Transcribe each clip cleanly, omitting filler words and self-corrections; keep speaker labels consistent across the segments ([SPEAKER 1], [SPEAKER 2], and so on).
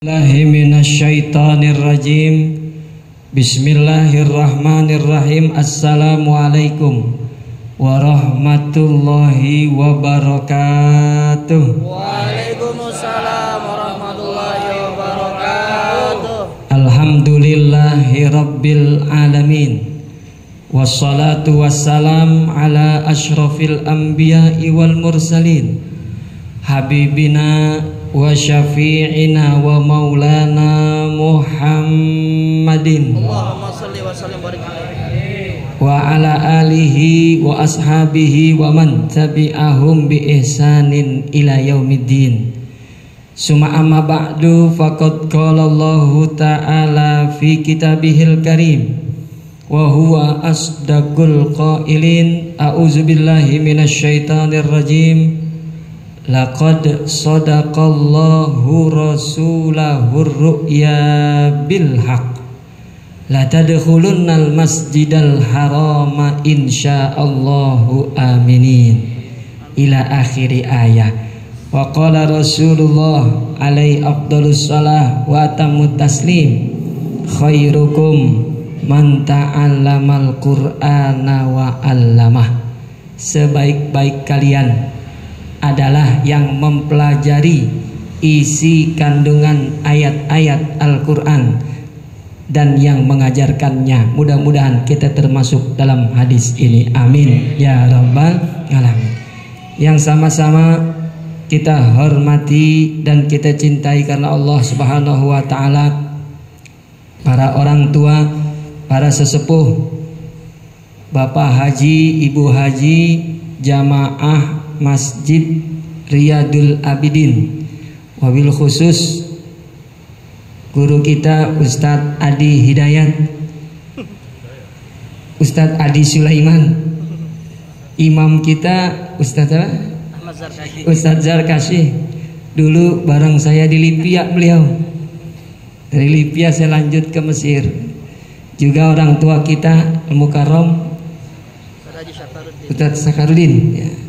[SPEAKER 1] Minasyaitonirrajim. Bismillahirrahmanirrahim. Assalamualaikum warahmatullahi wabarakatuh.
[SPEAKER 2] Waalaikumsalam warahmatullahi wabarakatuh.
[SPEAKER 1] Alhamdulillahi rabbil alamin. Wassalatu wassalam ala asyrafil anbiya'i wal mursalin, habibina wa syafi'ina wa maulana Muhammadin
[SPEAKER 2] Allahumma salli wa sallim barik alaihi
[SPEAKER 1] wa ala alihi wa ashabihi wa man tabi'ahum bi ihsanin ila yaumiddin. Summa amma ba'du, faqad qala Allahu ta'ala fi kitabihil karim wa huwa asdaqul qailin. A'udzu billahi minasyaitonir rajim. Laqad sadaqallahu rasulahur ru'ya bil haqq la tadkhulunnal masjidal harama insyaallahu aminin ila akhiri ayah. Wa qala Rasulullah alaihi afdhalus shalah wa atammut taslim, khairukum man ta'allamal qur'ana wa 'allamah. Sebaik-baik kalian adalah yang mempelajari isi kandungan ayat-ayat Al-Quran dan yang mengajarkannya. Mudah-mudahan kita termasuk dalam hadis ini, amin ya rabbal alamin. Yang sama-sama kita hormati dan kita cintai karena Allah subhanahu wa ta'ala, para orang tua, para sesepuh, bapak haji, ibu haji, jamaah Masjid Riyadul Abidin, wabil khusus guru kita Ustadz Adi Hidayat, Ustadz Adi Sulaiman, imam kita Ustadz apa? Ustadz Zarkasih. Dulu bareng saya di Libya beliau. Dari Libya saya lanjut ke Mesir. Juga orang tua kita Al-Mukarram Ustadz Sakarudin ya.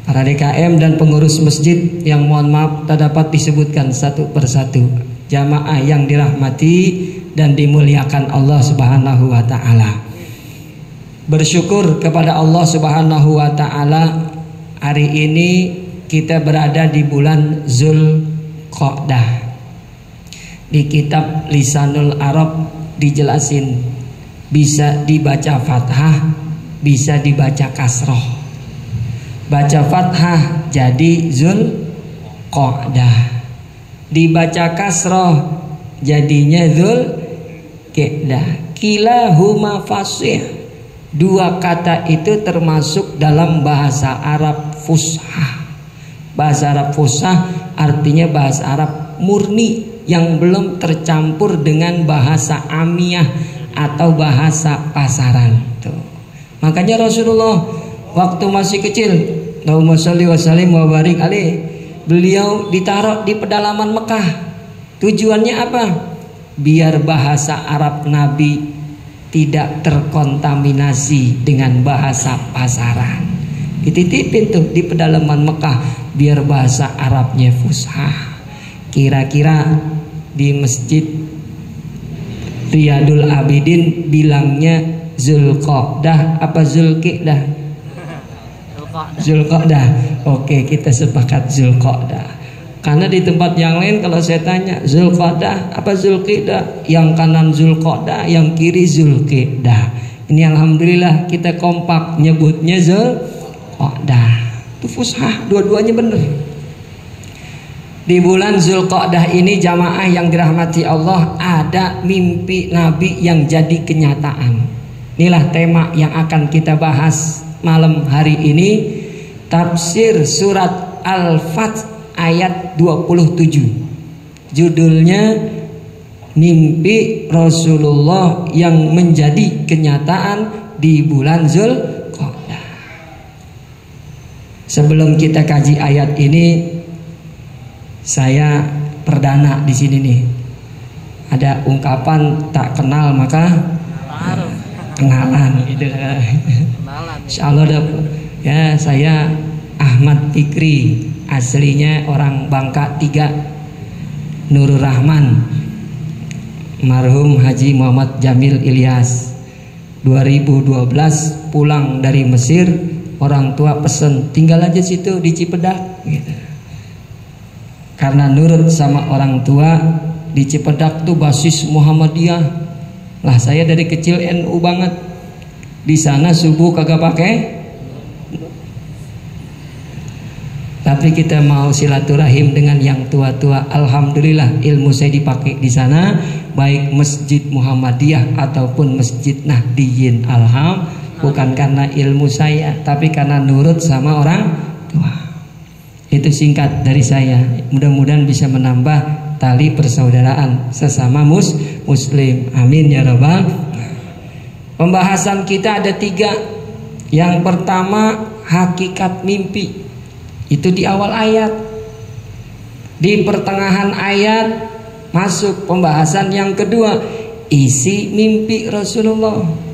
[SPEAKER 1] Para DKM dan pengurus masjid yang mohon maaf tak dapat disebutkan satu persatu, jamaah yang dirahmati dan dimuliakan Allah subhanahu wa ta'ala. Bersyukur kepada Allah subhanahu wa ta'ala, hari ini kita berada di bulan Zulqa'dah. Di kitab Lisanul Arab dijelasin bisa dibaca fathah, bisa dibaca kasroh. Baca fathah jadi Zulqa'dah, dibaca kasroh jadinya Zulqa'dah. Kilahuma fasih. Dua kata itu termasuk dalam bahasa Arab fushah. Bahasa Arab fushah artinya bahasa Arab murni yang belum tercampur dengan bahasa amiyah atau bahasa pasaran. Tuh. Makanya Rasulullah waktu masih kecil, Allahumma sholli wa sallim wa barik alaih, beliau ditaruh di pedalaman Mekah. Tujuannya apa? Biar bahasa Arab Nabi tidak terkontaminasi dengan bahasa pasaran. Dititipin tuh di pedalaman Mekah biar bahasa Arabnya fushah. Kira-kira di Masjid Riyadul Abidin bilangnya Zulqa'dah apa Zulqa'dah? Zulqa'dah. Oke, kita sepakat Zulqa'dah. Karena di tempat yang lain kalau saya tanya Zulqa'dah apa Zulqa'dah, yang kanan Zulqa'dah, yang kiri Zulqa'dah. Ini alhamdulillah kita kompak nyebutnya Zulqa'dah. Itu fushah, dua-duanya benar. Di bulan Zulqa'dah ini jamaah yang dirahmati Allah, ada mimpi Nabi yang jadi kenyataan. Inilah tema yang akan kita bahas malam hari ini. Tafsir surat Al-Fath ayat 27. Judulnya mimpi Rasulullah yang menjadi kenyataan di bulan Zulqa'dah. Sebelum kita kaji ayat ini, saya perdana di sini nih. Ada ungkapan tak kenal maka kenalan gitu. Insyaallah ya, saya Ahmad Fikri, aslinya orang Bangka 3. Nurul Rahman, marhum Haji Muhammad Jamil Ilyas. 2012 pulang dari Mesir, orang tua pesen tinggal aja situ di Cipedak gitu. Karena nurut sama orang tua, di Cipedak tuh basis Muhammadiyah. Lah saya dari kecil NU banget. Di sana subuh kagak pakai, tapi kita mau silaturahim dengan yang tua-tua. Alhamdulillah ilmu saya dipakai di sana, baik Masjid Muhammadiyah ataupun Masjid Nahdiyin. Bukan karena ilmu saya, tapi karena nurut sama orang tua. Itu singkat dari saya. Mudah-mudahan bisa menambah tali persaudaraan sesama muslim. Amin ya rabbal. Pembahasan kita ada 3. Yang pertama, hakikat mimpi. Itu di awal ayat. Di pertengahan ayat masuk pembahasan yang kedua, isi mimpi Rasulullah.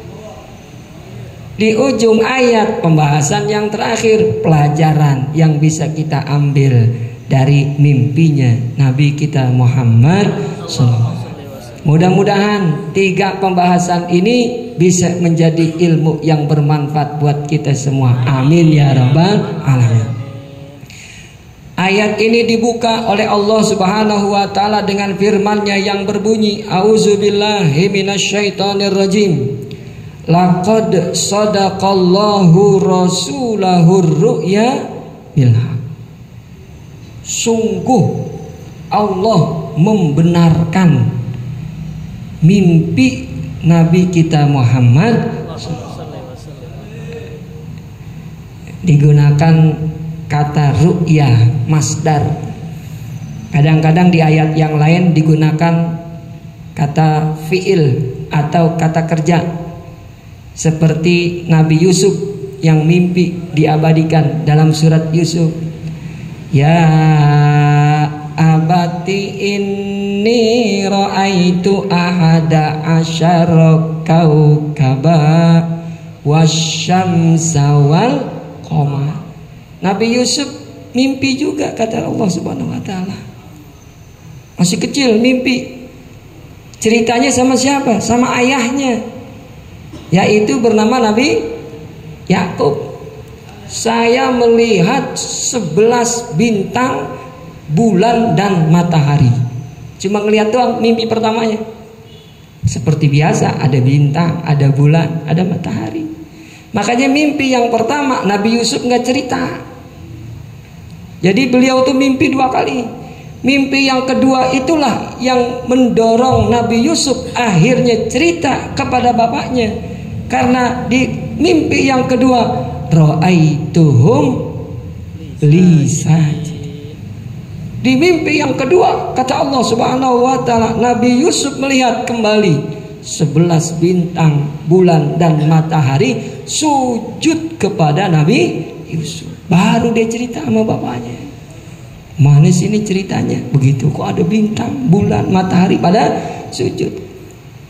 [SPEAKER 1] Di ujung ayat pembahasan yang terakhir, pelajaran yang bisa kita ambil dari mimpinya Nabi kita Muhammad SAW. Mudah-mudahan 3 pembahasan ini bisa menjadi ilmu yang bermanfaat buat kita semua. Amin ya rabbal alamin. Ayat ini dibuka oleh Allah Subhanahu wa taala dengan firman-Nya yang berbunyi, A'udzubillahi minasyaitonirrajim. Laqad sadaqallahu rasulahur ru'ya bil haq. Sungguh Allah membenarkan mimpi Nabi kita Muhammad. Digunakan kata ru'ya masdar. Kadang-kadang di ayat yang lain digunakan kata fi'il atau kata kerja. Seperti Nabi Yusuf yang mimpi diabadikan dalam surat Yusuf. Ya abati inni ra'aitu ahada asyara kaukaba wasyamsa wal qamar. Nabi Yusuf mimpi juga kata Allah Subhanahu wa taala. Masih kecil mimpi. Ceritanya sama siapa? Sama ayahnya, yaitu bernama Nabi Yakub. Saya melihat 11 bintang, bulan dan matahari. Cuma ngelihat doang mimpi pertamanya. Seperti biasa, ada bintang, ada bulan, ada matahari. Makanya mimpi yang pertama Nabi Yusuf nggak cerita. Jadi beliau tuh mimpi 2 kali. Mimpi yang kedua itulah yang mendorong Nabi Yusuf akhirnya cerita kepada bapaknya. Karena di mimpi yang kedua, ra'aituhum li sajidin. Di mimpi yang kedua kata Allah Subhanahu wa taala, Nabi Yusuf melihat kembali 11 bintang, bulan dan matahari sujud kepada Nabi Yusuf. Baru dia cerita sama bapaknya. Mana sini ceritanya? Begitu kok ada bintang, bulan, matahari pada sujud.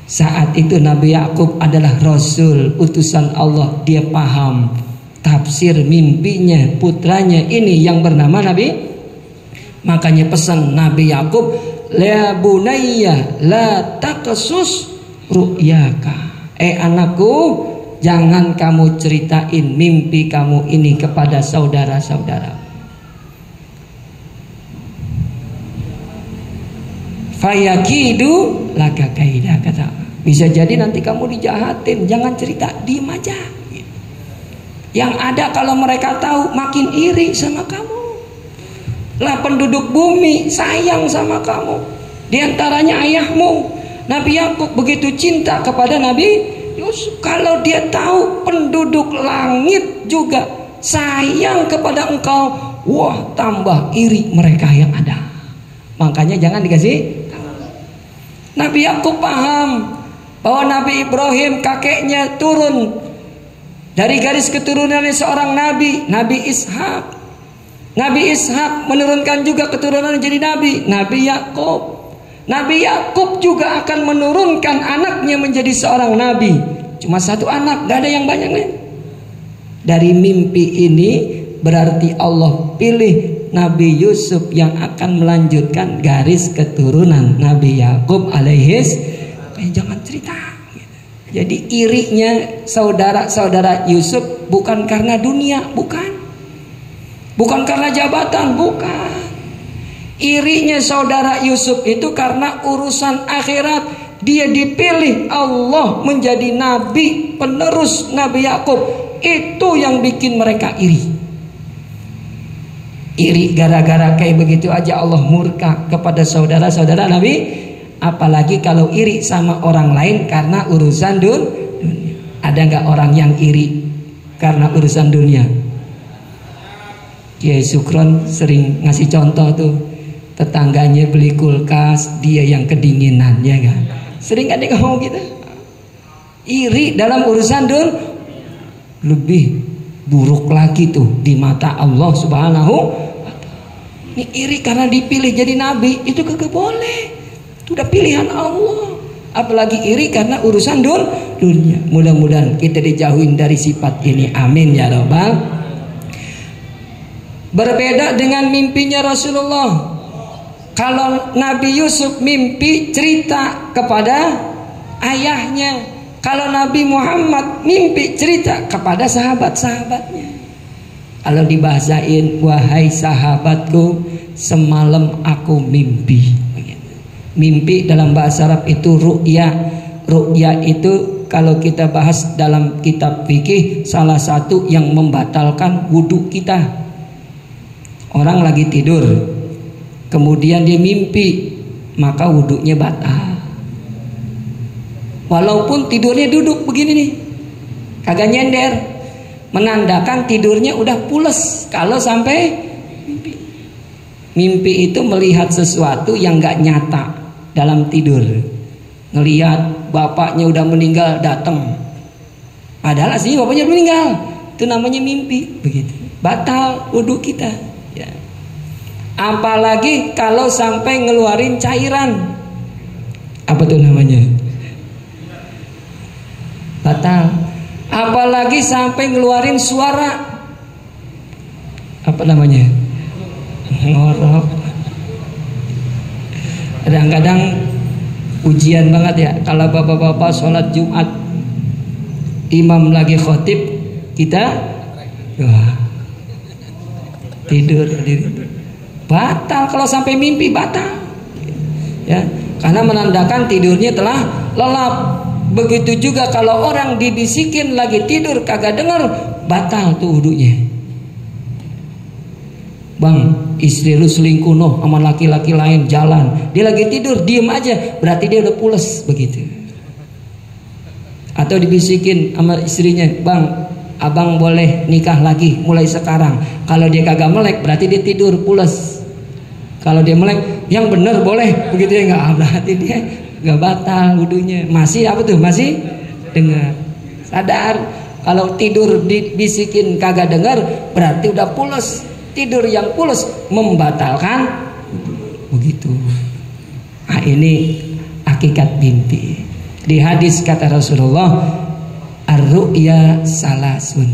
[SPEAKER 1] Saat itu Nabi Yakub adalah Rasul utusan Allah. Dia paham tafsir mimpinya putranya ini yang bernama Nabi. Makanya pesan Nabi Yakub, la bunayya la taqsus ru'yaka. Anakku, jangan kamu ceritain mimpi kamu ini kepada saudara-saudara. Fayakidu laka kaida, kata. Bisa jadi nanti kamu dijahatin. Jangan cerita, diem aja. Yang ada kalau mereka tahu makin iri sama kamu. Lah penduduk bumi sayang sama kamu. Di antaranya ayahmu Nabi Yakub begitu cinta kepada Nabi Yusuf. Kalau dia tahu penduduk langit juga sayang kepada engkau, wah tambah iri mereka yang ada. Makanya jangan dikasih. Nabi Yakub paham bahwa Nabi Ibrahim kakeknya turun dari garis keturunannya seorang nabi, Nabi Ishak. Nabi Ishak menurunkan juga keturunan jadi nabi, Nabi Yakub. Nabi Yakub juga akan menurunkan anaknya menjadi seorang nabi. Cuma 1 anak, gak ada yang banyak nih. Dari mimpi ini berarti Allah pilih Nabi Yusuf yang akan melanjutkan garis keturunan Nabi Yakub alaihis. Jangan cerita. Jadi irinya saudara-saudara Yusuf bukan karena dunia, bukan karena jabatan, bukan. Irinya saudara Yusuf itu karena urusan akhirat. Dia dipilih Allah menjadi nabi penerus Nabi Yakub. Itu yang bikin mereka iri. Iri gara-gara kayak begitu aja Allah murka kepada saudara-saudara Nabi. Apalagi kalau iri sama orang lain karena urusan dunia. Ada nggak orang yang iri karena urusan dunia? Kiai Sukron sering ngasih contoh tuh, tetangganya beli kulkas, dia yang kedinginan, ya kan? Sering ada ngomong gitu. Iri dalam urusan dunia lebih buruk lagi tuh di mata Allah Subhanahu wa Ta'ala. Ini iri karena dipilih jadi nabi, itu kagak boleh. Itu udah pilihan Allah. Apalagi iri karena urusan dunia. Mudah-mudahan kita dijauhin dari sifat ini. Amin ya Rabbal. Berbeda dengan mimpinya Rasulullah. Kalau Nabi Yusuf mimpi cerita kepada ayahnya. Kalau Nabi Muhammad mimpi cerita kepada sahabat-sahabatnya. Kalau dibahasain, wahai sahabatku, semalam aku mimpi. Mimpi dalam bahasa Arab itu ru'ya. Ru'ya itu kalau kita bahas dalam kitab fikih, salah satu yang membatalkan wudhu kita. Orang lagi tidur, kemudian dia mimpi, maka wudhunya batal. Walaupun tidurnya duduk begini nih, kagak nyender, menandakan tidurnya udah pules. Kalau sampai mimpi itu melihat sesuatu yang gak nyata dalam tidur. Ngelihat bapaknya udah meninggal datang, padahal aslinya bapaknya meninggal. Itu namanya mimpi. Begitu, batal wudhu kita ya. Apalagi kalau sampai ngeluarin cairan, apa tuh namanya, batal. Apalagi sampai ngeluarin suara, apa namanya, ngorok. Kadang-kadang ujian banget ya kalau bapak-bapak sholat Jumat, imam lagi khotib, kita wah, tidur. Batal kalau sampai mimpi, batal ya, karena menandakan tidurnya telah lelap. Begitu juga kalau orang dibisikin lagi tidur kagak dengar, batal tuh wudunya. Bang, istri lu selingkuh noh sama laki-laki lain, jalan, dia lagi tidur diem aja, berarti dia udah pules begitu. Atau dibisikin sama istrinya, bang, abang boleh nikah lagi mulai sekarang. Kalau dia kagak melek berarti dia tidur pules. Kalau dia melek, yang bener boleh begitu ya, nggak, berarti dia nggak batal wudunya. Masih apa tuh, masih dengar, sadar. Kalau tidur dibisikin kagak dengar berarti udah pules. Tidur yang pules membatalkan begitu. Nah, ini hakikat mimpi. Di hadis kata Rasulullah, ar-ru'ya salasun.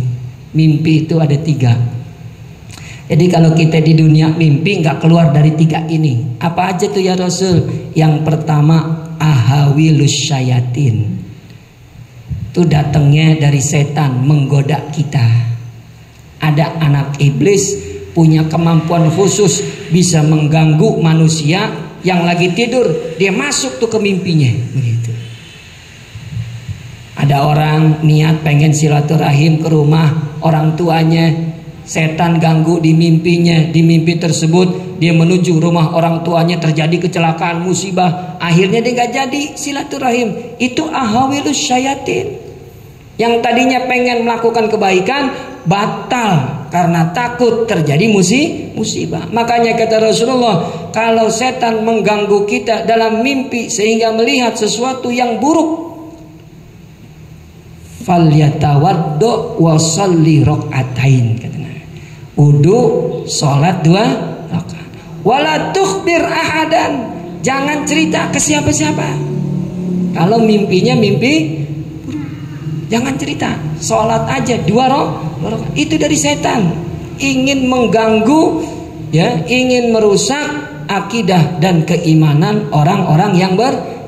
[SPEAKER 1] Mimpi itu ada 3. Jadi kalau kita di dunia mimpi nggak keluar dari 3 ini. Apa aja tuh ya Rasul? Yang pertama, ahawilus syayatin. Itu datangnya dari setan menggoda kita. Ada anak iblis punya kemampuan khusus, bisa mengganggu manusia yang lagi tidur. Dia masuk tuh ke mimpinya begitu. Ada orang niat pengen silaturahim ke rumah orang tuanya, setan ganggu di mimpinya. Di mimpi tersebut dia menuju rumah orang tuanya, terjadi kecelakaan, musibah, akhirnya dia gak jadi silaturahim. Itu ahawilus syayatin. Yang tadinya pengen melakukan kebaikan batal karena takut terjadi musibah. Makanya kata Rasulullah, kalau setan mengganggu kita dalam mimpi sehingga melihat sesuatu yang buruk, falyatawaddo wa sholli rakaatain, katanya. Wudu, salat 2 rakaat. Wala tukhbir ahadan, jangan cerita ke siapa-siapa. Kalau mimpinya mimpi buruk, jangan cerita. Salat aja 2 rakaat. Itu dari setan, ingin mengganggu ya, ingin merusak akidah dan keimanan orang-orang yang beriman.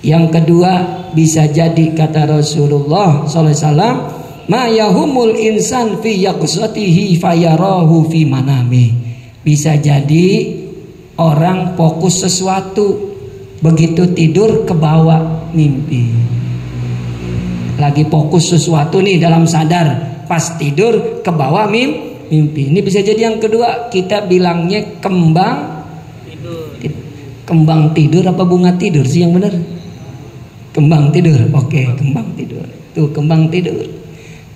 [SPEAKER 1] Yang kedua, bisa jadi kata Rasulullah SAW, ma yahumul insan fi yaqsatihi fayarahu fi manami. Bisa jadi orang fokus sesuatu, begitu tidur ke bawah mimpi. Lagi fokus sesuatu nih dalam sadar, pas tidur ke bawah mimpi. Ini bisa jadi yang kedua, kita bilangnya kembang tidur apa bunga tidur sih yang benar? Kembang tidur. Oke, kembang tidur. Tuh, kembang tidur.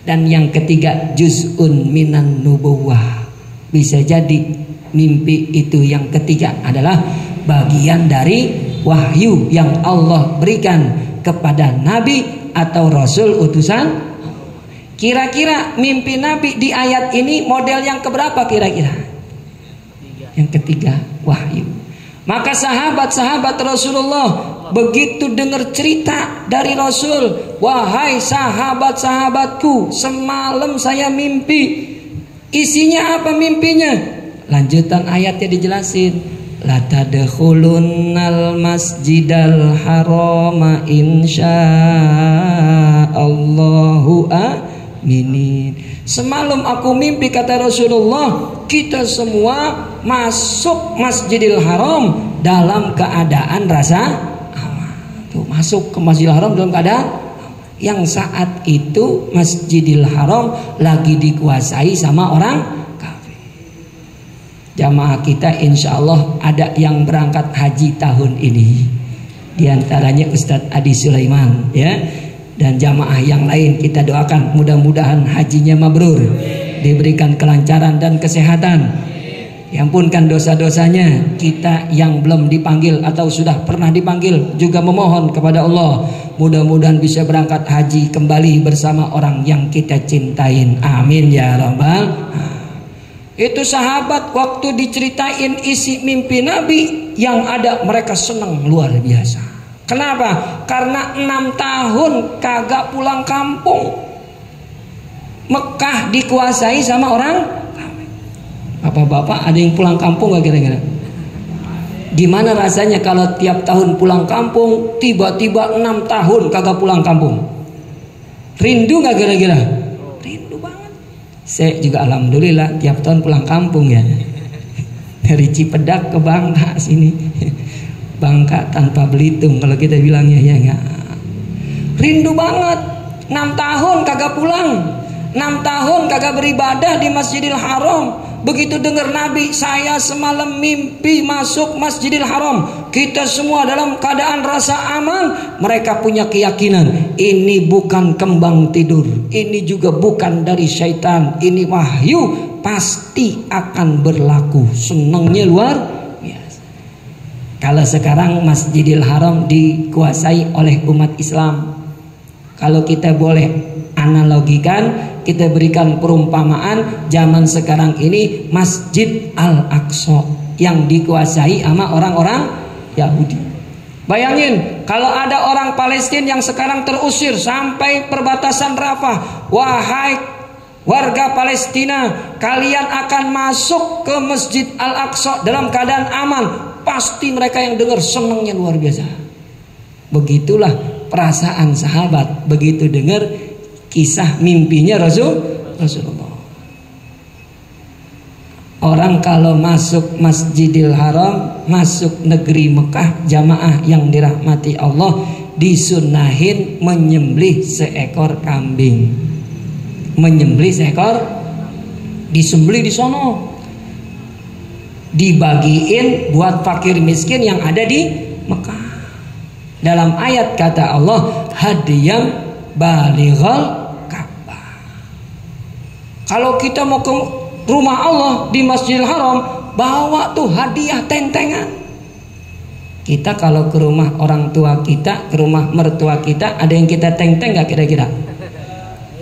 [SPEAKER 1] Dan yang ketiga, juz'un minan nubuwah. Bisa jadi mimpi itu yang ketiga adalah bagian dari wahyu yang Allah berikan kepada nabi atau rasul utusan. Kira-kira mimpi nabi di ayat ini model yang keberapa kira-kira? Yang ketiga, wahyu. Maka sahabat-sahabat Rasulullah begitu dengar cerita dari Rasul, wahai sahabat-sahabatku, semalam saya mimpi. Isinya apa mimpinya? Lanjutan ayatnya dijelasin. La tadkhulunnal masjidal harama insyaallahu aminin. Semalam aku mimpi, kata Rasulullah, kita semua masuk Masjidil Haram dalam keadaan rasa aman. Tuh, masuk ke Masjidil Haram dalam keadaan yang saat itu Masjidil Haram lagi dikuasai sama orang kafir. Jamaah kita insya Allah ada yang berangkat haji tahun ini, di antaranya Ustadz Adi Sulaiman, ya. Dan jamaah yang lain kita doakan mudah-mudahan hajinya mabrur, diberikan kelancaran dan kesehatan, diampunkan dosa-dosanya. Kita yang belum dipanggil atau sudah pernah dipanggil juga memohon kepada Allah mudah-mudahan bisa berangkat haji kembali bersama orang yang kita cintain. Amin ya rabbal. Itu sahabat waktu diceritain isi mimpi Nabi, yang ada mereka senang luar biasa. Kenapa? Karena 6 tahun kagak pulang kampung. Mekah dikuasai sama orang. Bapak-bapak ada yang pulang kampung gak kira-kira? Gimana rasanya kalau tiap tahun pulang kampung, tiba-tiba 6 tahun kagak pulang kampung? Rindu gak kira-kira? Rindu banget. Saya juga alhamdulillah tiap tahun pulang kampung ya. Dari Cipedak ke Bangka sini. Bangka tanpa Belitung kalau kita bilangnya, ya enggak. Rindu banget. 6 tahun kagak pulang, 6 tahun kagak beribadah di Masjidil Haram. Begitu dengar Nabi, saya semalam mimpi masuk Masjidil Haram, kita semua dalam keadaan rasa aman. Mereka punya keyakinan ini bukan kembang tidur, ini juga bukan dari syaitan, ini wahyu, pasti akan berlaku. Senangnya luar biasa. Kalau sekarang Masjidil Haram dikuasai oleh umat Islam, kalau kita boleh analogikan, kita berikan perumpamaan, zaman sekarang ini Masjid Al-Aqsa yang dikuasai sama orang-orang Yahudi. Bayangin kalau ada orang Palestina yang sekarang terusir sampai perbatasan Rafah. Wahai warga Palestina, kalian akan masuk ke Masjid Al-Aqsa dalam keadaan aman. Pasti mereka yang dengar senangnya luar biasa. Begitulah perasaan sahabat begitu dengar kisah mimpinya Rasulullah. Orang kalau masuk Masjidil Haram, masuk negeri Mekah, jamaah yang dirahmati Allah, disunahin menyembelih seekor kambing. Menyembelih seekor, disembelih di sono, dibagiin buat fakir miskin yang ada di Mekah. Dalam ayat kata Allah, hadiyam balighal Ka'bah. Kalau kita mau ke rumah Allah di Masjidil Haram, bawa tuh hadiah tentengan. Kita kalau ke rumah orang tua kita, ke rumah mertua kita, ada yang kita teng-teng gak kira-kira?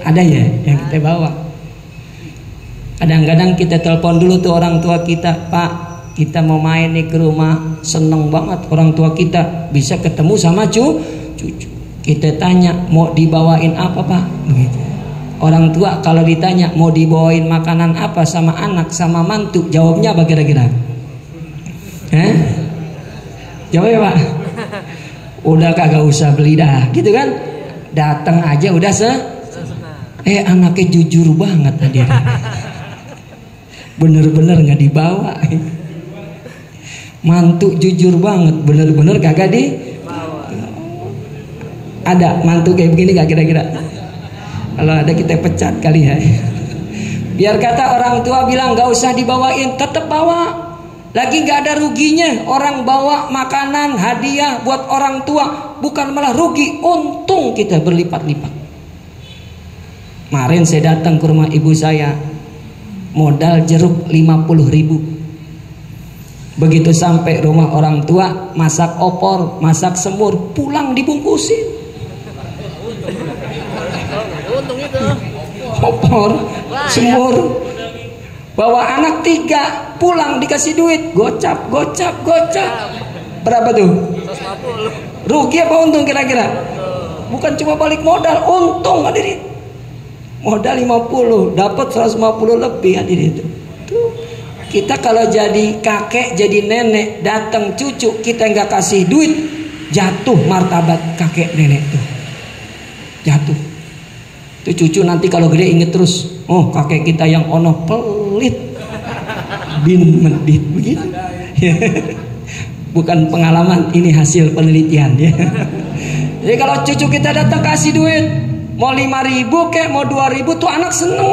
[SPEAKER 1] Ada ya yang kita bawa. Kadang-kadang kita telepon dulu tuh orang tua kita, Pak, kita mau main nih ke rumah, seneng banget orang tua kita bisa ketemu sama cucu. Kita tanya mau dibawain apa, Pak? Begitu. Orang tua kalau ditanya mau dibawain makanan apa sama anak sama mantu, jawabnya apa kira-kira? Jawabnya Pak? Udah kagak usah beli dah, gitu kan? Datang aja udah anaknya jujur banget tadi. Bener-bener nggak dibawa. Mantu jujur banget, bener-bener kagak dibawa. Ada mantu kayak begini gak kira-kira? Kalau ada kita pecat kali ya. Biar kata orang tua bilang gak usah dibawain, tetap bawa. Lagi gak ada ruginya orang bawa makanan hadiah buat orang tua, bukan malah rugi, untung kita berlipat-lipat. Kemarin saya datang ke rumah ibu saya, modal jeruk 50.000. Begitu sampai rumah orang tua, masak opor, masak semur, pulang dibungkusin. Opor, semur, bawa anak 3, pulang dikasih duit, gocap. Berapa tuh? 150. Rugi apa untung kira-kira? Bukan cuma balik modal, untung hadirin. Modal 50, dapat 150 lebih hadirin itu. Tuh. Kita kalau jadi kakek, jadi nenek, datang cucu, kita nggak kasih duit, jatuh martabat kakek nenek tuh. Jatuh. Itu cucu nanti kalau gede inget terus, oh kakek kita yang ono pelit, bin medit begitu. Bukan pengalaman, ini hasil penelitian ya. Jadi kalau cucu kita datang kasih duit, mau 5.000 kek, mau 2.000 tuh anak seneng,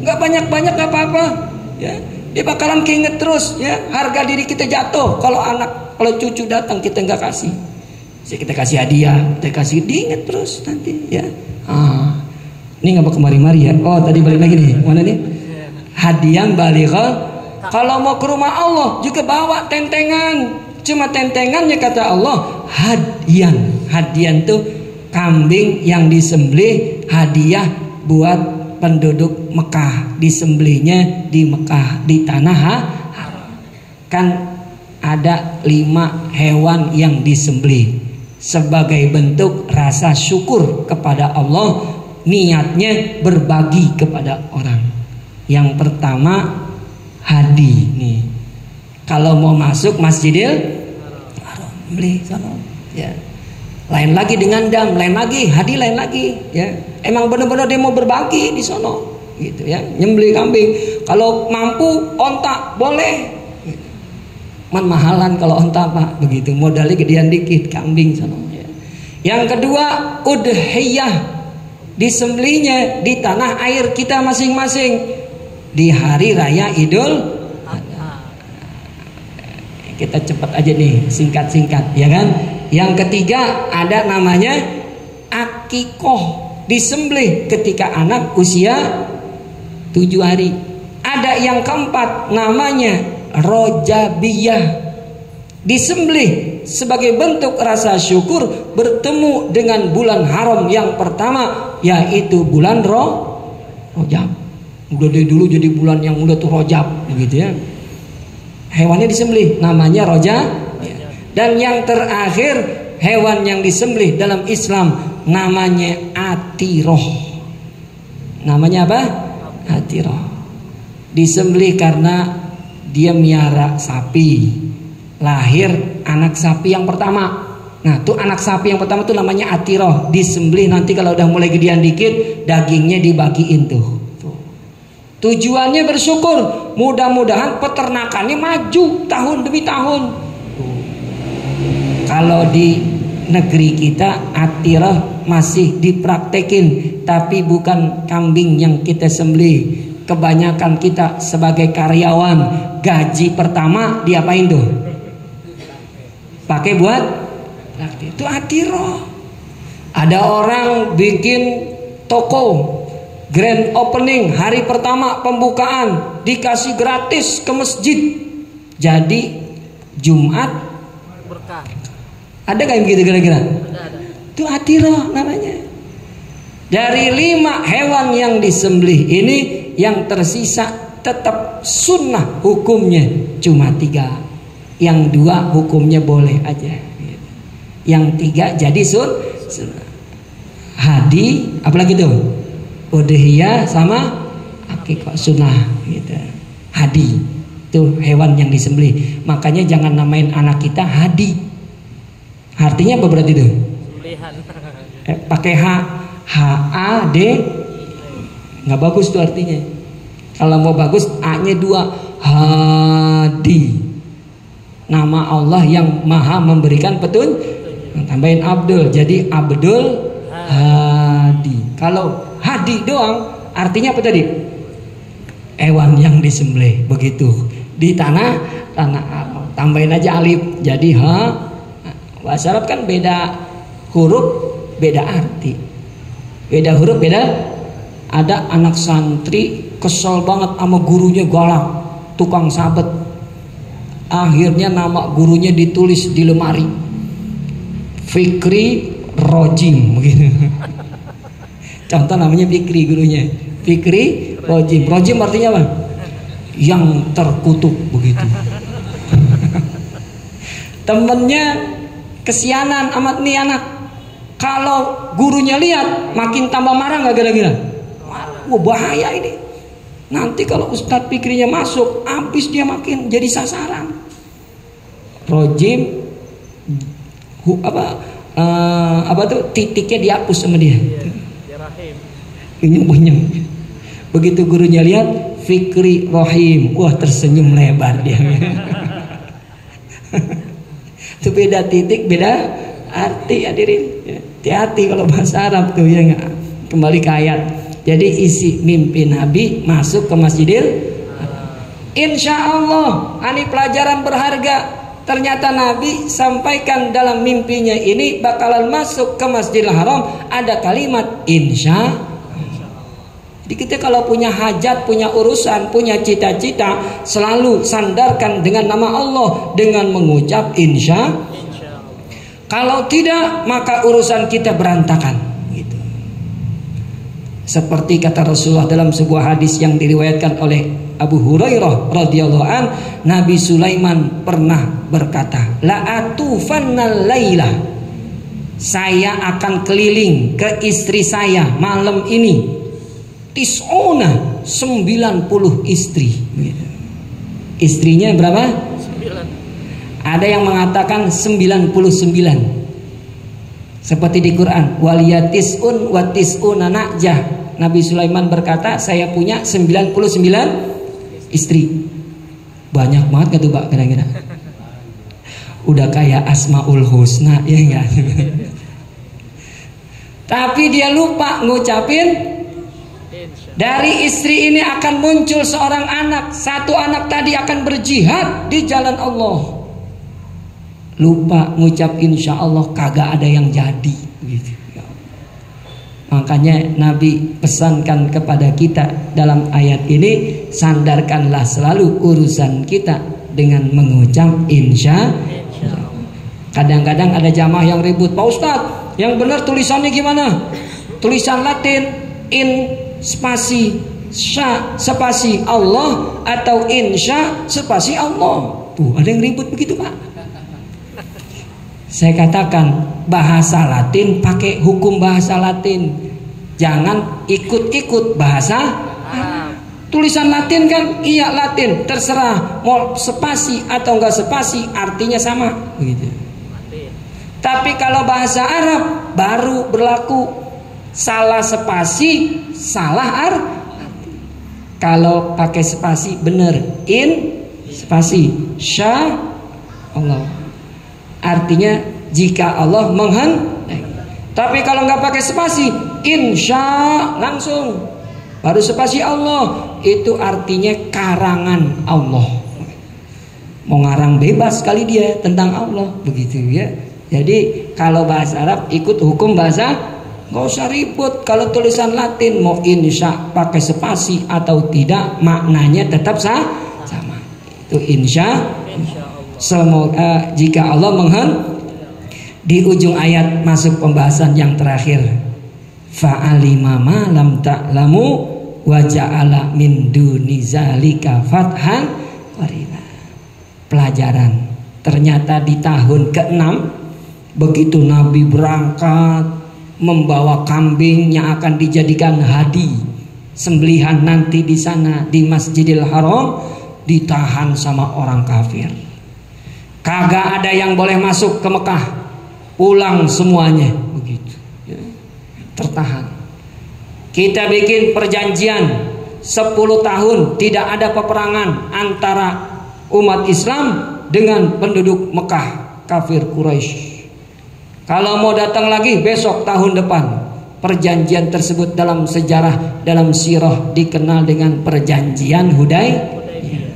[SPEAKER 1] nggak banyak-banyak nggak apa-apa. Ya, dia bakalan keinget terus ya. Harga diri kita jatuh kalau cucu datang kita nggak kasih. Jadi kita kasih hadiah, kita kasih, diinget terus nanti ya. Ini nggak kemari-mari ya. Oh tadi balik lagi nih. Mana nih? Hadian balighah. Kalau mau ke rumah Allah juga bawa tentengan. Cuma tentengannya kata Allah hadian. Hadian tuh kambing yang disembelih hadiah buat penduduk Mekah. Disembelihnya di Mekah, di tanah haram. Kan ada 5 hewan yang disembelih sebagai bentuk rasa syukur kepada Allah. Niatnya berbagi kepada orang. Yang pertama hadi nih. Kalau mau masuk Masjidil Haram, beli sana ya. Lain lagi dengan dam, lain lagi hadi, lain lagi ya. Emang benar-benar dia mau berbagi di sono gitu ya. Nyembelih kambing. Kalau mampu onta boleh. Man mahalan kalau onta Pak, begitu modalnya gedean dikit, kambing sono ya. Yang kedua udhiyah. Disembelihnya di tanah air kita masing-masing di hari raya Idul Adha. Kita cepat aja nih, singkat-singkat ya kan. Yang ketiga ada namanya akikoh, disembelih ketika anak usia 7 hari. Ada yang keempat namanya rojabiyah, disembelih sebagai bentuk rasa syukur bertemu dengan bulan haram yang pertama, yaitu bulan Rojab. Udah dari dulu jadi bulan yang udah tuh Rojab begitu ya. Hewannya disembelih namanya Rojab. Dan yang terakhir hewan yang disembelih dalam Islam namanya atiroh. Namanya apa? Atiroh. Disembelih karena dia miara sapi. Lahir anak sapi yang pertama. Nah tuh anak sapi yang pertama tuh namanya atiroh. Disembelih nanti kalau udah mulai gedean dikit, dagingnya dibagiin tuh. Tujuannya bersyukur, mudah-mudahan peternakannya maju tahun demi tahun. Kalau di negeri kita atiroh masih dipraktekin, tapi bukan kambing yang kita sembelih. Kebanyakan kita sebagai karyawan, gaji pertama diapain tuh? Pakai buat itu atiroh. Ada orang bikin toko, grand opening, hari pertama pembukaan dikasih gratis ke masjid. Jadi Jumat berkah. Ada gak yang begitu kira-kira? Ada. Itu atiroh namanya. Dari 5 hewan yang disembelih ini, yang tersisa tetap sunnah hukumnya cuma 3. Yang 2 hukumnya boleh aja. Yang 3 jadi sunnah. Hadi, apalagi tuh? udhiyah sama akikah sunnah gitu. Hadi itu hewan yang disembelih. Makanya jangan namain anak kita Hadi. Artinya apa berarti itu? Pakai HAD nggak bagus tuh artinya. Kalau mau bagus A-nya 2, Hadi. Nama Allah yang maha memberikan petunjuk. Tambahin Abdul, jadi Abdul Hadi. Kalau Hadi doang artinya apa tadi? Hewan yang disembelih. Begitu di tanah Arab. Tambahin aja alif jadi bahasa Arab kan beda huruf beda arti, beda huruf beda. Ada anak santri kesel banget sama gurunya, galak, tukang sabet. Akhirnya nama gurunya ditulis di lemari, Fikri Rojim begitu. Contoh namanya Fikri gurunya, Fikri Rojim. Rojim artinya apa? Yang terkutuk begitu. Temennya kesianan amat nih anak. Kalau gurunya lihat makin tambah marah nggak kira-kira? Wah bahaya ini. Nanti kalau Ustadz Fikrinya masuk, habis dia makin jadi sasaran. Rojim apa tuh titiknya dihapus sama dia. Punyem. Begitu gurunya lihat Fikri Rohim, wah tersenyum lebar dia. Itu beda titik, beda arti hadirin. Hati-hati kalau bahasa Arab tuh ya nggak. Kembali ke ayat. Jadi isi mimpi Nabi masuk ke Masjidil. Insya Allah, ini pelajaran berharga. Ternyata Nabi sampaikan dalam mimpinya ini bakalan masuk ke Masjidil Haram ada kalimat insya. Jadi kita kalau punya hajat, punya urusan, punya cita-cita, selalu sandarkan dengan nama Allah dengan mengucap insya. Kalau tidak, maka urusan kita berantakan. Gitu. Seperti kata Rasulullah dalam sebuah hadis yang diriwayatkan oleh Abu Hurairah radhiyallahu an, Nabi Sulaiman pernah berkata, la atufannal laila, saya akan keliling ke istri saya malam ini. Tis'una 90 istri. Istrinya berapa? 9. Ada yang mengatakan 99. Seperti di Quran, waliyatis'un wa tis'una najah. Nabi Sulaiman berkata, saya punya 99 istri. Banyak banget gak tuh Pak kira-kira? Udah kayak Asmaul Husna ya enggak? Tapi dia lupa ngucapin dari istri ini akan muncul seorang anak. Satu anak tadi akan berjihad di jalan Allah. Lupa ngucap insya Allah, kagak ada yang jadi gitu. Makanya Nabi pesankan kepada kita dalam ayat ini, sandarkanlah selalu urusan kita dengan mengucap insya. Kadang-kadang ada jamaah yang ribut, Pak Ustadz yang benar tulisannya gimana? Tulisan Latin in spasi sya spasi Allah atau insya spasi Allah. Tuh ada yang ribut begitu Pak. Saya katakan bahasa Latin pakai hukum bahasa Latin, jangan ikut-ikut bahasa Arab. Tulisan Latin kan iya Latin, terserah mau spasi atau enggak spasi artinya sama begitu. Tapi kalau bahasa Arab baru berlaku, salah spasi salah arti. Kalau pakai spasi benar in spasi sya Allah, artinya jika Allah menghendaki. Tapi kalau nggak pakai spasi insya langsung baru spasi Allah, itu artinya karangan Allah. Mau ngarang bebas kali dia tentang Allah begitu ya. Jadi kalau bahasa Arab ikut hukum bahasa, nggak usah ribut. Kalau tulisan Latin mau insya pakai spasi atau tidak, maknanya tetap sama. Itu insya. Semoga jika Allah menghendaki. Di ujung ayat masuk pembahasan yang terakhir. Fa'alima ma lam ta'lamu wa ja'ala min duni zalika fathan qarina. Pelajaran. Ternyata di tahun ke-6 begitu Nabi berangkat membawa kambing yang akan dijadikan hadi sembelihan nanti di sana di Masjidil Haram, ditahan sama orang kafir. Kagak ada yang boleh masuk ke Mekah, pulang semuanya begitu ya. Tertahan. Kita bikin perjanjian 10 tahun tidak ada peperangan antara umat Islam dengan penduduk Mekah kafir Quraisy. Kalau mau datang lagi besok tahun depan. Perjanjian tersebut dalam sejarah, dalam sirah dikenal dengan perjanjian Hudaybiyah.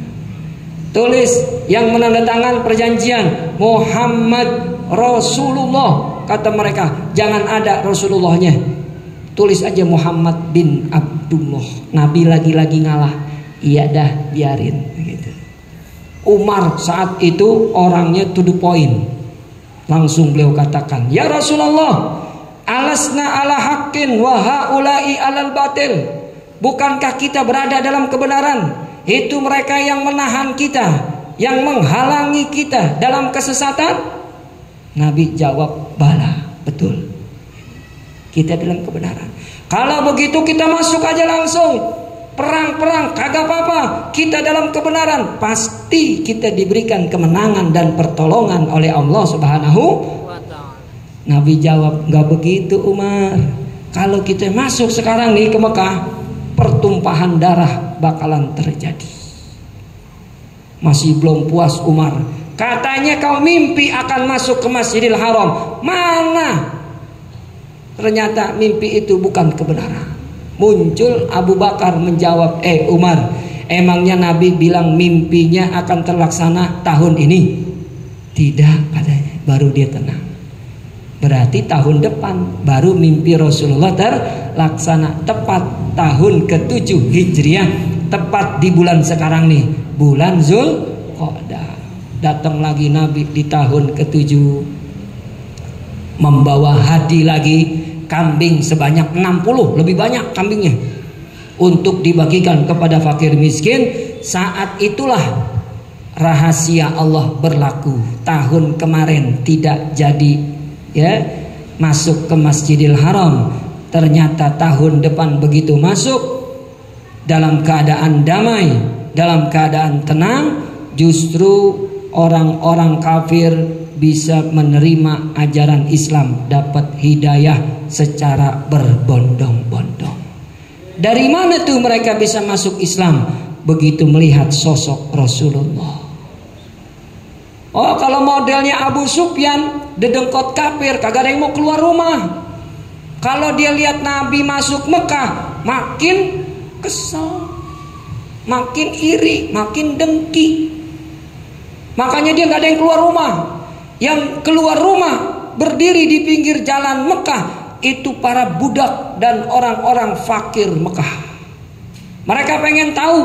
[SPEAKER 1] Tulis yang menandatangan perjanjian Muhammad Rasulullah, kata mereka, jangan ada Rasulullahnya, tulis aja Muhammad bin Abdullah. Nabi lagi-lagi ngalah, iya dah biarin gitu. Umar saat itu orangnya to the point, langsung beliau katakan, ya Rasulullah, alasna ala haqqin wa haula'i alal batil. Bukankah kita berada dalam kebenaran? Itu mereka yang menahan kita, yang menghalangi kita dalam kesesatan. Nabi jawab, bala, betul. Kita dalam kebenaran. Kalau begitu kita masuk aja langsung. Perang-perang kagak apa-apa. Kita dalam kebenaran. Pasti kita diberikan kemenangan dan pertolongan oleh Allah Subhanahu. Nabi jawab, nggak begitu Umar. Kalau kita masuk sekarang nih ke Mekah, pertumpahan darah bakalan terjadi. Masih belum puas Umar, katanya kau mimpi akan masuk ke Masjidil Haram. Mana? Ternyata mimpi itu bukan kebenaran. Muncul Abu Bakar menjawab, Umar, emangnya Nabi bilang mimpinya akan terlaksana tahun ini? Tidak, katanya. Baru dia tenang. Berarti tahun depan baru mimpi Rasulullah terlaksana. Tepat tahun ke-7 Hijriah, tepat di bulan sekarang nih, bulan Zulqa'dah. Datang lagi Nabi di tahun ke-7, membawa hadi lagi, kambing sebanyak 60, lebih banyak kambingnya, untuk dibagikan kepada fakir miskin. Saat itulah rahasia Allah berlaku. Tahun kemarin tidak jadi ya masuk ke Masjidil Haram, ternyata tahun depan begitu masuk dalam keadaan damai, dalam keadaan tenang, justru orang-orang kafir bisa menerima ajaran Islam, dapat hidayah secara berbondong-bondong. Dari mana tuh mereka bisa masuk Islam? Begitu melihat sosok Rasulullah. Oh, kalau modelnya Abu Sufyan, dedengkot kafir, kagak ada yang mau keluar rumah. Kalau dia lihat Nabi masuk Mekah, makin kesel, makin iri, makin dengki. Makanya dia gak ada yang keluar rumah. Yang keluar rumah, berdiri di pinggir jalan Mekah, itu para budak dan orang-orang fakir Mekah. Mereka pengen tahu,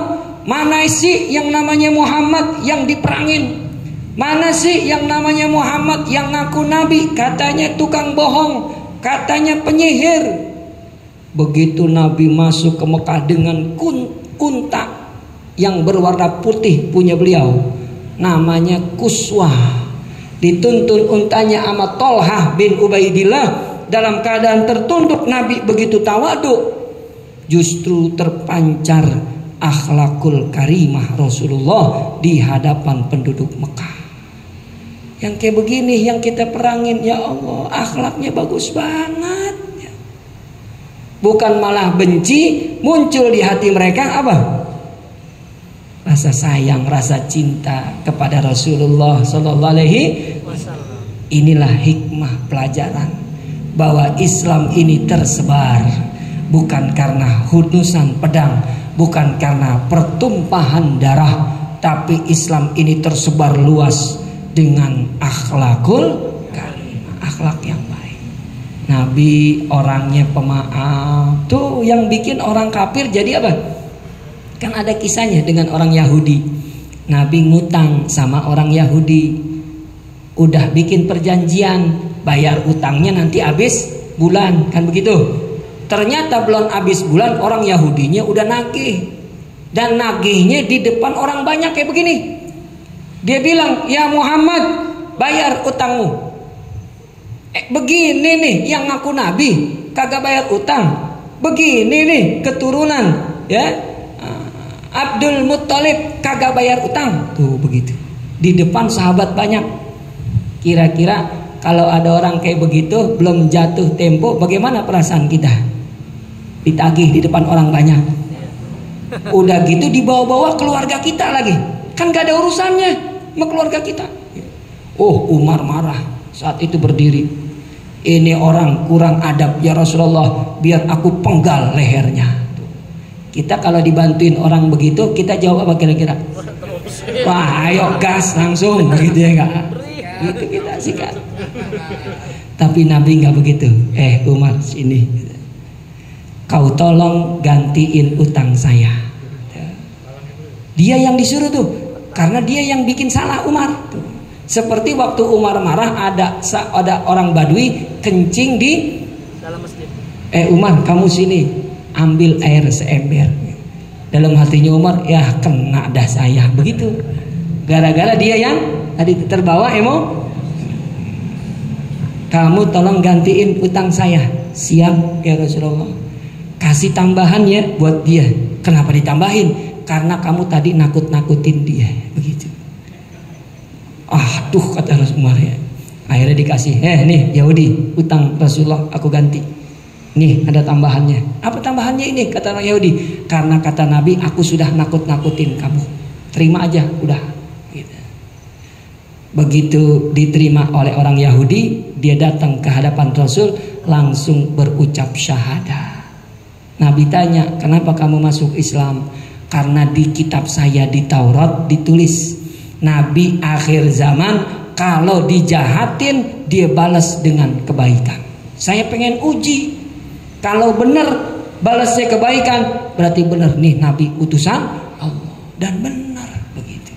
[SPEAKER 1] mana sih yang namanya Muhammad yang diperangin? Mana sih yang namanya Muhammad yang ngaku nabi? Katanya tukang bohong, katanya penyihir. Begitu Nabi masuk ke Mekah dengan kunta yang berwarna putih punya beliau, namanya Kuswah. Dituntun untanya sama Tolhah bin Ubaidillah. Dalam keadaan tertunduk, Nabi begitu tawaduk, justru terpancar akhlakul karimah Rasulullah di hadapan penduduk Mekah. Yang kayak begini yang kita perangin, ya Allah, akhlaknya bagus banget ya. Bukan malah benci, muncul di hati mereka apa? Rasa sayang, rasa cinta kepada Rasulullah Sallallahu Alaihi Wasallam. Inilah hikmah pelajaran bahwa Islam ini tersebar bukan karena hunusan pedang, bukan karena pertumpahan darah, tapi Islam ini tersebar luas dengan akhlakul karimah, akhlak yang baik. Nabi orangnya pemaaf. Tuh yang bikin orang kafir jadi apa? Kan ada kisahnya dengan orang Yahudi. Nabi ngutang sama orang Yahudi. Udah bikin perjanjian, bayar utangnya nanti habis bulan, kan begitu. Ternyata belum habis bulan, orang Yahudinya udah nagih. Dan nagihnya di depan orang banyak kayak begini. Dia bilang, ya Muhammad, bayar utangmu. Begini nih yang ngaku nabi kagak bayar utang. Begini nih keturunan ya Abdul Muttalib kagak bayar utang. Tuh begitu. Di depan sahabat banyak. Kira-kira kalau ada orang kayak begitu belum jatuh tempo, bagaimana perasaan kita? Ditagih di depan orang banyak. Udah gitu dibawa-bawa keluarga kita lagi. Kan gak ada urusannya sama keluarga kita. Oh, Umar marah saat itu berdiri. Ini orang kurang adab ya Rasulullah, biar aku penggal lehernya. Kita kalau dibantuin orang begitu, kita jawab apa kira-kira? Wah, ayo gas langsung gitu ya enggak? Gitu kita sikat. Tapi Nabi nggak begitu. Umar sini, kau tolong gantiin utang saya. Dia yang disuruh tuh, karena dia yang bikin salah Umar. Seperti waktu Umar marah, ada orang Badui kencing di dalam masjid. Umar, kamu sini, ambil air seember. Dalam hatinya Umar, ya kena dah saya begitu. Gara-gara dia yang tadi terbawa kamu tolong gantiin utang saya. Siap ya Rasulullah. Kasih tambahan ya buat dia. Kenapa ditambahin? Karena kamu tadi nakut-nakutin dia. Begitu. Aduh kata Rasulullah ya. Akhirnya dikasih. Nih Yahudi, utang Rasulullah aku ganti. Nih ada tambahannya. Apa tambahannya ini? Kata orang Yahudi. Karena kata Nabi aku sudah nakut-nakutin kamu. Terima aja udah. Gitu. Begitu diterima oleh orang Yahudi, dia datang ke hadapan Rasul langsung berucap syahadah. Nabi tanya, kenapa kamu masuk Islam? Karena di kitab saya di Taurat ditulis Nabi akhir zaman kalau dijahatin dia balas dengan kebaikan. Saya pengen uji. Kalau benar balasnya kebaikan, berarti benar nih Nabi utusan Allah dan benar begitu.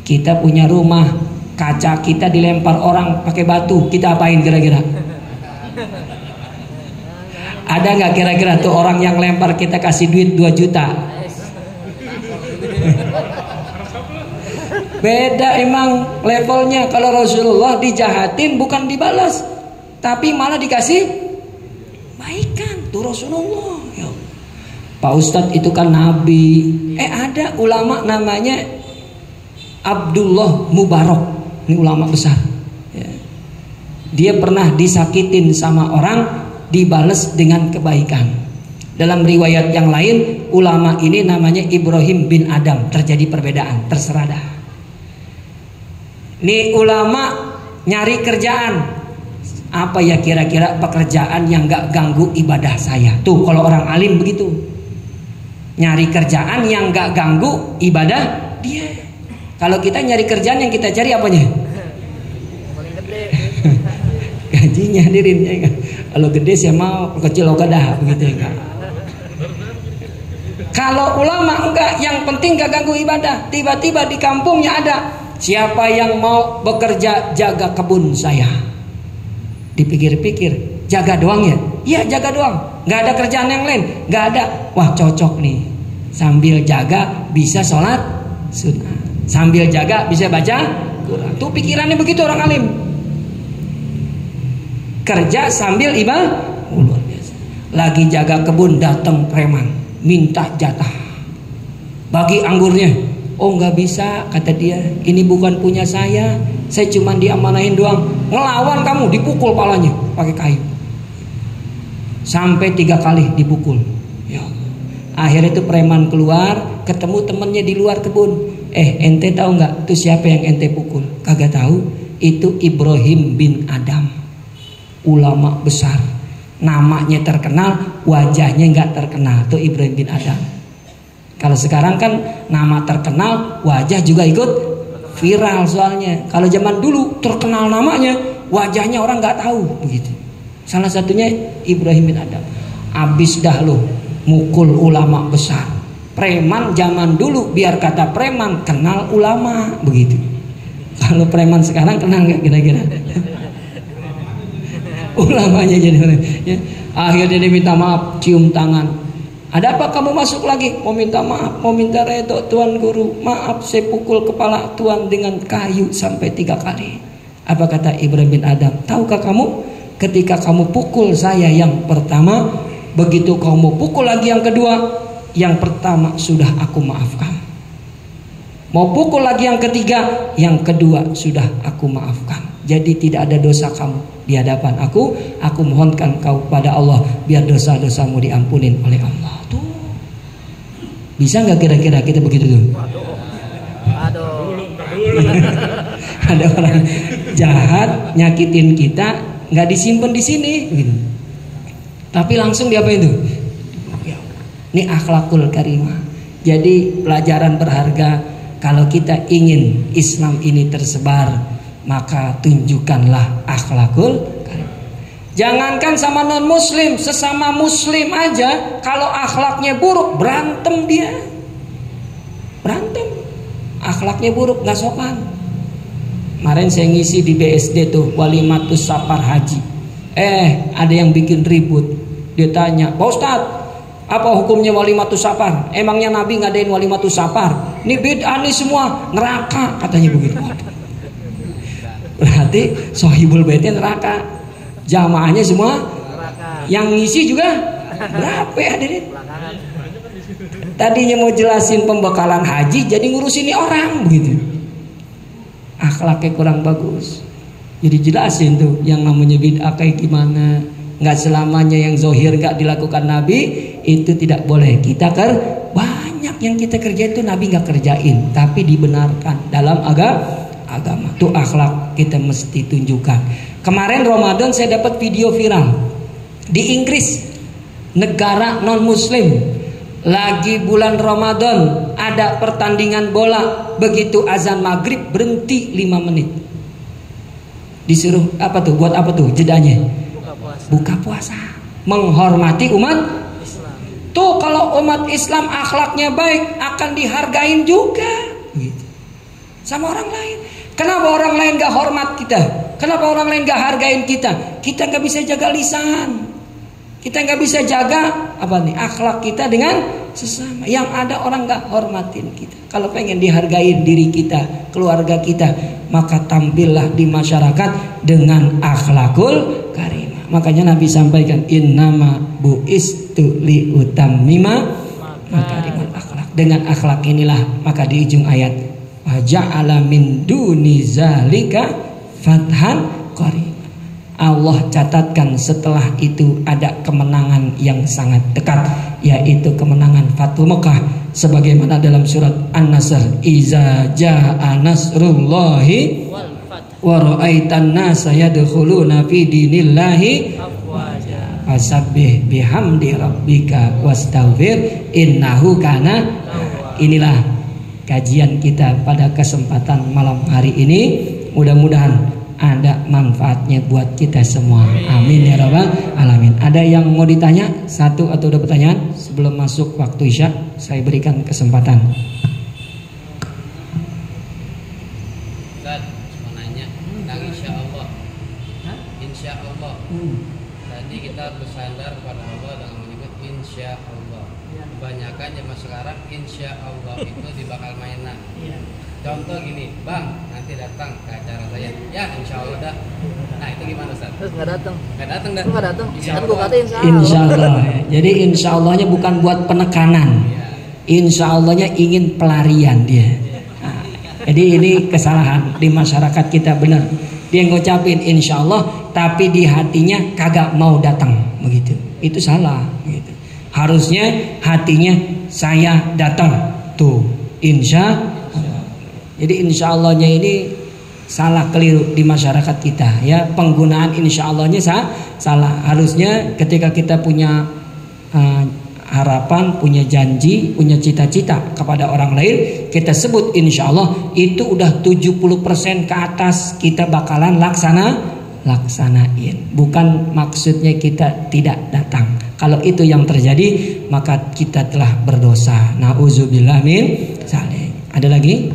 [SPEAKER 1] Kita punya rumah, kaca kita dilempar orang pakai batu, kita apain kira-kira? Ada nggak kira-kira tuh orang yang lempar kita kasih duit 2 juta? Beda emang levelnya. Kalau Rasulullah dijahatin bukan dibalas, tapi malah dikasih baikan tuh Rasulullah. Ya. Pak Ustadz itu kan Nabi. Ada ulama namanya Abdullah Mubarak. Ini ulama besar. Ya. Dia pernah disakitin sama orang, dibales dengan kebaikan. Dalam riwayat yang lain, ulama ini namanya Ibrahim bin Adam. Terjadi perbedaan, terserah dah. Ini ulama nyari kerjaan. Apa ya kira-kira pekerjaan yang gak ganggu ibadah saya? Tuh kalau orang alim begitu. Nyari kerjaan yang gak ganggu ibadah dia. Kalau kita nyari kerjaan yang kita cari apanya? Gajinya hadirin ya kan? Kalau gede saya mau, kecil oke dah begitu ya kan? Kalau ulama enggak, yang penting gak ganggu ibadah. Tiba-tiba di kampungnya ada, siapa yang mau bekerja jaga kebun saya? Dipikir-pikir, jaga doang ya? Iya jaga doang, nggak ada kerjaan yang lain, nggak ada. Wah cocok nih, sambil jaga bisa sholat sunnah, sambil jaga bisa baca Quran. Tuh pikirannya begitu orang alim. Kerja sambil ibadah, luar biasa. Lagi jaga kebun datang preman, minta jatah, bagi anggurnya. Oh nggak bisa kata dia, ini bukan punya saya cuma diamanahin doang. Ngelawan kamu, dipukul palanya pakai kayu sampai 3 kali dipukul. Ya. Akhirnya itu preman keluar, ketemu temennya di luar kebun. Ente tahu nggak itu siapa yang ente pukul? Kagak tahu. Itu Ibrahim bin Adam, ulama besar. Namanya terkenal, wajahnya nggak terkenal. Tuh Ibrahim bin Adam. Kalau sekarang kan nama terkenal, wajah juga ikut viral soalnya. Kalau zaman dulu terkenal namanya, wajahnya orang nggak tahu begitu. Salah satunya Ibrahim bin Adam. Abis dah lo mukul ulama besar. Preman zaman dulu biar kata preman kenal ulama begitu. Kalau preman sekarang kenal nggak kira-kira? Ulamanya jadi ya. Akhirnya dia minta maaf, cium tangan. Ada apa kamu masuk lagi? Mau minta maaf, mau minta redho Tuan Guru. Maaf saya pukul kepala Tuan dengan kayu sampai 3 kali. Apa kata Ibrahim bin Adam? Tahukah kamu, ketika kamu pukul saya yang pertama, begitu kamu pukul lagi yang kedua, yang pertama sudah aku maafkan. Mau pukul lagi yang ketiga, yang kedua sudah aku maafkan. Jadi tidak ada dosa kamu di hadapan aku mohonkan kau pada Allah biar dosa-dosamu diampunin oleh Allah. Tuh. Bisa nggak kira-kira kita begitu tuh?
[SPEAKER 2] Aduh.
[SPEAKER 1] Ada orang jahat nyakitin kita, nggak disimpan di sini, gitu. Tapi langsung diapain tuh? Ini akhlakul karimah. Jadi pelajaran berharga, kalau kita ingin Islam ini tersebar, maka tunjukkanlah akhlakul karimah. Jangankan sama non muslim, sesama muslim aja kalau akhlaknya buruk berantem dia. Berantem. Akhlaknya buruk, nggak sopan. Kemarin saya ngisi di BSD tuh Walimatus Safar Haji. Ada yang bikin ribut. Dia tanya, Pak Ustadz, apa hukumnya Walimatus Safar? Emangnya Nabi ngadain Walimatus Safar? Ini bid'ah nih semua, neraka katanya begitu. Berarti Sohibul Baitnya neraka, jamaahnya semua neraka. Yang ngisi juga berapa hadirin? Tadinya mau jelasin pembekalan haji, jadi ngurusin ini orang begitu. Akhlaknya kurang bagus. Jadi jelasin tuh yang namanya bid'ah kayak gimana. Nggak selamanya yang zohir nggak dilakukan Nabi itu tidak boleh. Kita banyak yang kita kerjain itu Nabi nggak kerjain, tapi dibenarkan dalam agama. Tuh akhlak kita mesti tunjukkan. Kemarin Ramadan saya dapat video viral di Inggris, negara non Muslim. Lagi bulan Ramadan ada pertandingan bola, begitu azan maghrib berhenti 5 menit. Disuruh apa tuh? Buat apa tuh jedanya? Buka puasa. Menghormati umat Islam. Tuh kalau umat Islam akhlaknya baik akan dihargain juga gitu. Sama orang lain. Kenapa orang lain gak hormat kita? Kenapa orang lain gak hargain kita? Kita gak bisa jaga lisan. Kita nggak bisa jaga akhlak kita dengan sesama. Yang ada orang nggak hormatin kita. Kalau pengen dihargain diri kita, keluarga kita, maka tampillah di masyarakat dengan akhlakul karimah. Makanya Nabi sampaikan, innama bu'istu li utammima makarimal akhlak. Dengan akhlak inilah, maka di ujung ayat, wa ja'ala min duni zalika fathan qarib. Allah catatkan setelah itu ada kemenangan yang sangat dekat, yaitu kemenangan Fathu Mekah, sebagaimana dalam surat An-Nasr, iza jaa nasrullahi wa ra'aitan nasa yadkhuluna fi dinillahi afwaja fasabbih bihamdi rabbika wastaghfir innahu kana. Inilah kajian kita pada kesempatan malam hari ini, mudah-mudahan ada manfaatnya buat kita semua. Amin ya rabbal alamin. Ada yang mau ditanya? Satu atau dua pertanyaan sebelum masuk waktu isya, saya berikan kesempatan.
[SPEAKER 3] Ustaz, mau nanya tentang insya Allah. Insya Allah. Tadi kita bersandar kepada Allah dengan menyebut insya Allah. Kebanyakan zaman sekarang insya Allah itu dibakal mainan. Contoh gini, Bang, nanti datang ke acara saya. Ya, insya Allah dah. Nah, itu gimana, Ustaz?
[SPEAKER 2] Terus nggak datang.
[SPEAKER 3] Nggak datang dah.
[SPEAKER 2] Nggak datang.
[SPEAKER 3] Insya
[SPEAKER 2] Kan
[SPEAKER 3] Allah.
[SPEAKER 2] gua kata insya Allah.
[SPEAKER 1] Insya Allah. Jadi insya Allahnya bukan buat penekanan. Insya Allahnya ingin pelarian dia. Nah, jadi ini kesalahan di masyarakat kita, benar. Dia ngucapin insya Allah, tapi di hatinya kagak mau datang, begitu. Itu salah. Begitu. Harusnya hatinya saya datang. Tuh, insya Allah. Jadi insya Allahnya ini salah, keliru di masyarakat kita ya. Penggunaan insya Allahnya salah. Harusnya ketika kita punya harapan, punya janji, punya cita-cita kepada orang lain, kita sebut insya Allah, itu udah 70% ke atas kita bakalan laksanain. Bukan maksudnya kita tidak datang. Kalau itu yang terjadi, maka kita telah berdosa. Nauzubillah min dzalik. Ada lagi?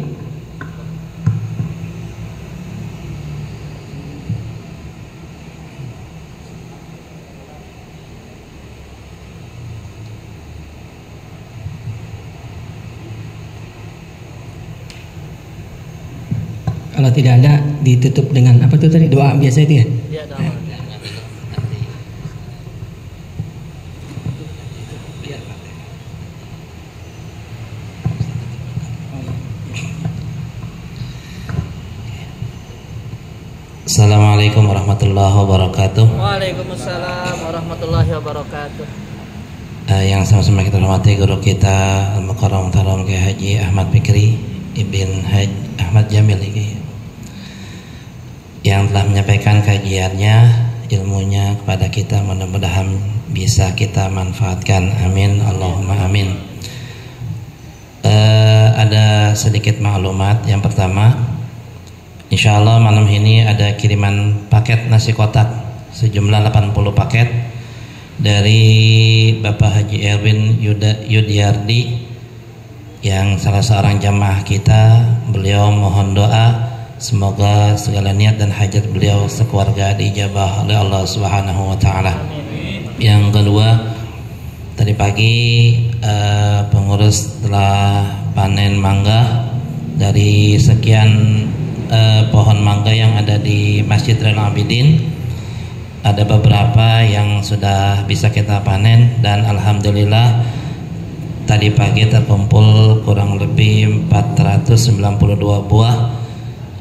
[SPEAKER 1] Kalau Kalau tidak ada ditutup dengan apa tuh tadi, doa biasa itu ya?
[SPEAKER 2] Iya, doa.
[SPEAKER 3] Assalamualaikum warahmatullahi wabarakatuh.
[SPEAKER 2] Waalaikumsalam warahmatullahi wabarakatuh.
[SPEAKER 3] Yang sama-sama kita hormati guru kita Al-Mukarram Taram Kiai Haji Ahmad Fikri Ibn Haji Ahmad Jamil ini, yang telah menyampaikan kajiannya, ilmunya kepada kita, mudah-mudahan bisa kita manfaatkan. Amin, Allahumma amin. Ada sedikit maklumat. Yang pertama, insya Allah malam ini ada kiriman paket nasi kotak sejumlah 80 paket dari Bapak Haji Erwin Yudiardi, yang salah seorang jamaah kita. Beliau mohon doa semoga segala niat dan hajat beliau sekeluarga diijabah oleh Allah Subhanahu wa taala. Yang kedua, tadi pagi pengurus telah panen mangga dari sekian pohon mangga yang ada di Masjid Zainal Abidin. Ada beberapa yang sudah bisa kita panen, dan alhamdulillah tadi pagi terkumpul kurang lebih 492 buah.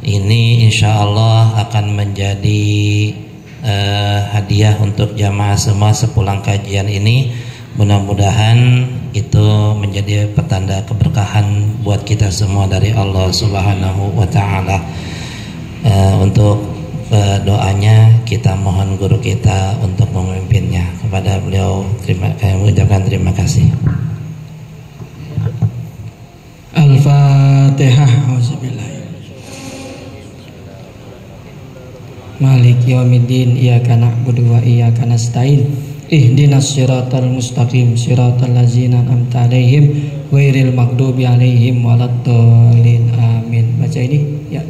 [SPEAKER 3] Ini insya Allah akan menjadi hadiah untuk jamaah semua sepulang kajian ini. Mudah-mudahan itu menjadi pertanda keberkahan buat kita semua dari Allah Subhanahu wa taala. Untuk doanya kita mohon guru kita untuk memimpinnya. Kepada beliau kami ucapkan terima kasih.
[SPEAKER 1] Al-Fatihah. Auzubillahi Malik yaumiddin, iyyaka na'budu wa iyyaka nasta'in, ihdinas siratal mustaqim, siratal ladzina an'amta 'alaihim ghairil maghdubi 'alaihim waladdallin. Amin. Baca ini ya.